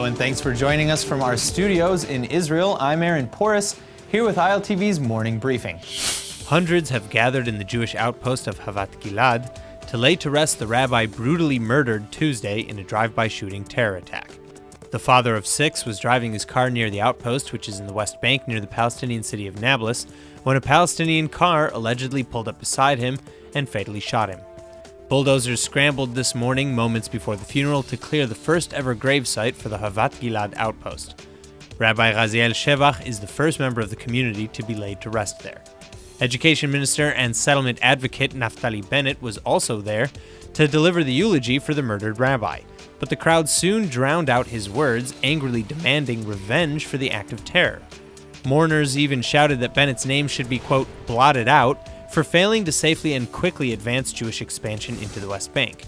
Hello and thanks for joining us from our studios in Israel. I'm Aaron Porras, here with ILTV's morning briefing. Hundreds have gathered in the Jewish outpost of Havat Gilad to lay to rest the rabbi brutally murdered Tuesday in a drive-by shooting terror attack. The father of 6 was driving his car near the outpost, which is in the West Bank near the Palestinian city of Nablus, when a Palestinian car allegedly pulled up beside him and fatally shot him. Bulldozers scrambled this morning, moments before the funeral, to clear the first ever gravesite for the Havat Gilad outpost. Rabbi Raziel Shevach is the first member of the community to be laid to rest there. Education Minister and settlement advocate Naftali Bennett was also there to deliver the eulogy for the murdered rabbi, but the crowd soon drowned out his words, angrily demanding revenge for the act of terror. Mourners even shouted that Bennett's name should be, quote, blotted out for failing to safely and quickly advance Jewish expansion into the West Bank.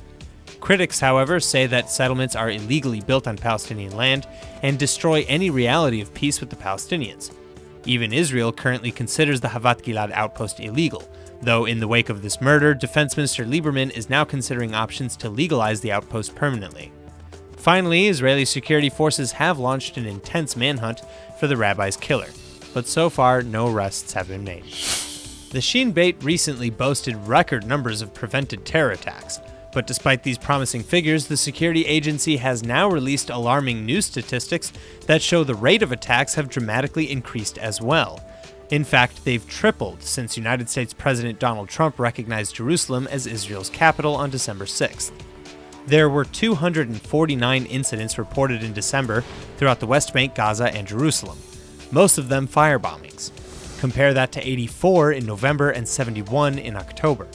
Critics, however, say that settlements are illegally built on Palestinian land and destroy any reality of peace with the Palestinians. Even Israel currently considers the Havat Gilad outpost illegal, though in the wake of this murder, Defense Minister Lieberman is now considering options to legalize the outpost permanently. Finally, Israeli security forces have launched an intense manhunt for the rabbi's killer, but so far no arrests have been made. The Shin Bet recently boasted record numbers of prevented terror attacks, but despite these promising figures, the security agency has now released alarming new statistics that show the rate of attacks have dramatically increased as well. In fact, they've tripled since United States President Donald Trump recognized Jerusalem as Israel's capital on December 6th. There were 249 incidents reported in December throughout the West Bank, Gaza, and Jerusalem, most of them firebombings. Compare that to 84 in November and 71 in October.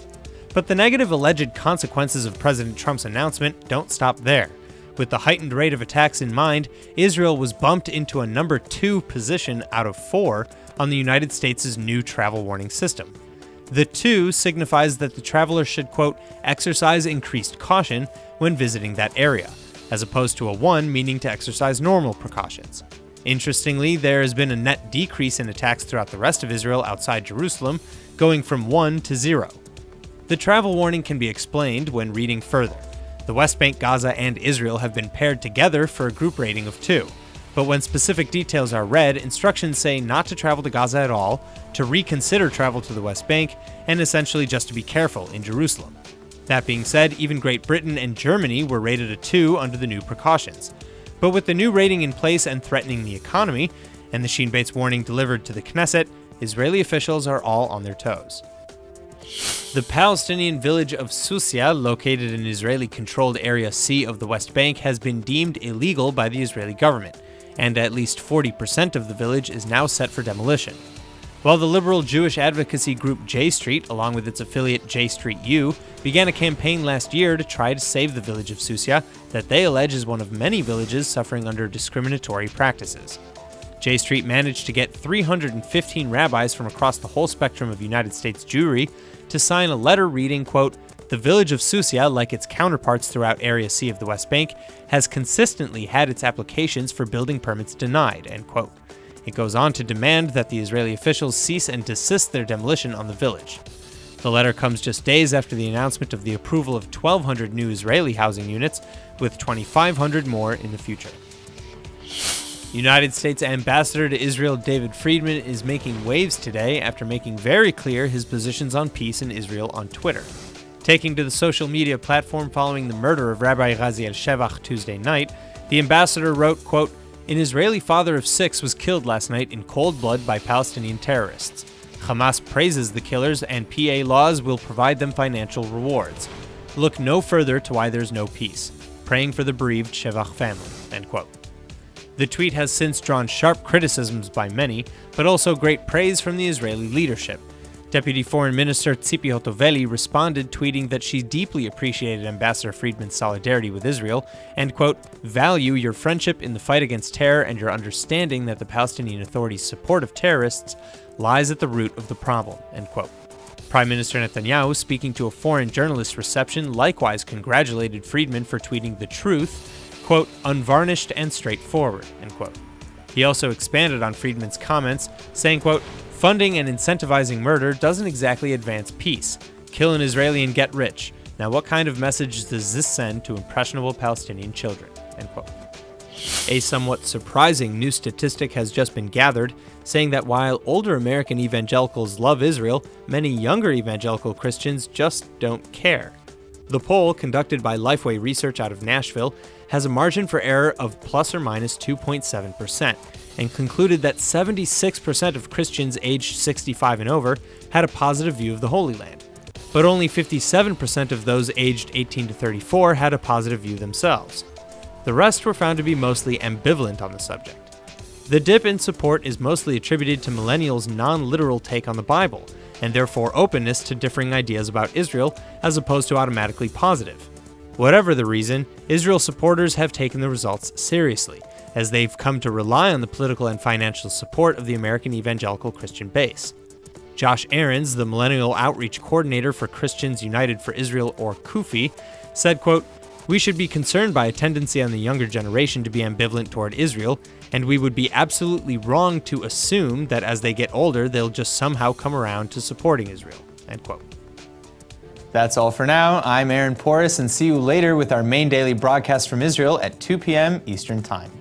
But the negative alleged consequences of President Trump's announcement don't stop there. With the heightened rate of attacks in mind, Israel was bumped into a number 2 position out of 4 on the United States' new travel warning system. The 2 signifies that the traveler should, quote, exercise increased caution when visiting that area, as opposed to a 1 meaning to exercise normal precautions. Interestingly, there has been a net decrease in attacks throughout the rest of Israel outside Jerusalem, going from 1 to 0. The travel warning can be explained when reading further. The West Bank, Gaza, and Israel have been paired together for a group rating of 2. But when specific details are read, instructions say not to travel to Gaza at all, to reconsider travel to the West Bank, and essentially just to be careful in Jerusalem. That being said, even Great Britain and Germany were rated a 2 under the new precautions. But with the new rating in place and threatening the economy, and the Shin Bet's warning delivered to the Knesset, Israeli officials are all on their toes. The Palestinian village of Sucia, located in Israeli-controlled Area C of the West Bank, has been deemed illegal by the Israeli government, and at least 40% of the village is now set for demolition. While the liberal Jewish advocacy group J Street, along with its affiliate J Street U, began a campaign last year to try to save the village of Sucia, that they allege is one of many villages suffering under discriminatory practices. J Street managed to get 315 rabbis from across the whole spectrum of United States Jewry to sign a letter reading, quote, the village of Sucia, like its counterparts throughout Area C of the West Bank, has consistently had its applications for building permits denied, end quote. It goes on to demand that the Israeli officials cease and desist their demolition on the village. The letter comes just days after the announcement of the approval of 1,200 new Israeli housing units, with 2,500 more in the future. United States Ambassador to Israel David Friedman is making waves today after making very clear his positions on peace in Israel on Twitter. Taking to the social media platform following the murder of Rabbi Raziel Shevach Tuesday night, the ambassador wrote, quote, an Israeli father of 6 was killed last night in cold blood by Palestinian terrorists. Hamas praises the killers and PA laws will provide them financial rewards. Look no further to why there's no peace. Praying for the bereaved Shevach family, end quote. The tweet has since drawn sharp criticisms by many, but also great praise from the Israeli leadership. Deputy Foreign Minister Tzipi Hotovely responded, tweeting that she deeply appreciated Ambassador Friedman's solidarity with Israel and, quote, value your friendship in the fight against terror and your understanding that the Palestinian Authority's support of terrorists lies at the root of the problem, end quote. Prime Minister Netanyahu, speaking to a foreign journalist reception, likewise congratulated Friedman for tweeting the truth, quote, unvarnished and straightforward, end quote. He also expanded on Friedman's comments, saying, quote, funding and incentivizing murder doesn't exactly advance peace. Kill an Israeli and get rich. Now what kind of message does this send to impressionable Palestinian children? End quote. A somewhat surprising new statistic has just been gathered, saying that while older American evangelicals love Israel, many younger evangelical Christians just don't care. The poll, conducted by Lifeway Research out of Nashville, has a margin for error of plus or minus 2.7%, and concluded that 76% of Christians aged 65 and over had a positive view of the Holy Land, but only 57% of those aged 18 to 34 had a positive view themselves. The rest were found to be mostly ambivalent on the subject. The dip in support is mostly attributed to millennials' non-literal take on the Bible, and therefore openness to differing ideas about Israel as opposed to automatically positive. Whatever the reason, Israel supporters have taken the results seriously, as they've come to rely on the political and financial support of the American evangelical Christian base. Josh Ahrens, the Millennial Outreach Coordinator for Christians United for Israel, or CUFI, said, quote, "We should be concerned by a tendency on the younger generation to be ambivalent toward Israel, and we would be absolutely wrong to assume that as they get older, they'll just somehow come around to supporting Israel." End quote. That's all for now. I'm Aaron Porras, and see you later with our main daily broadcast from Israel at 2 p.m. Eastern Time.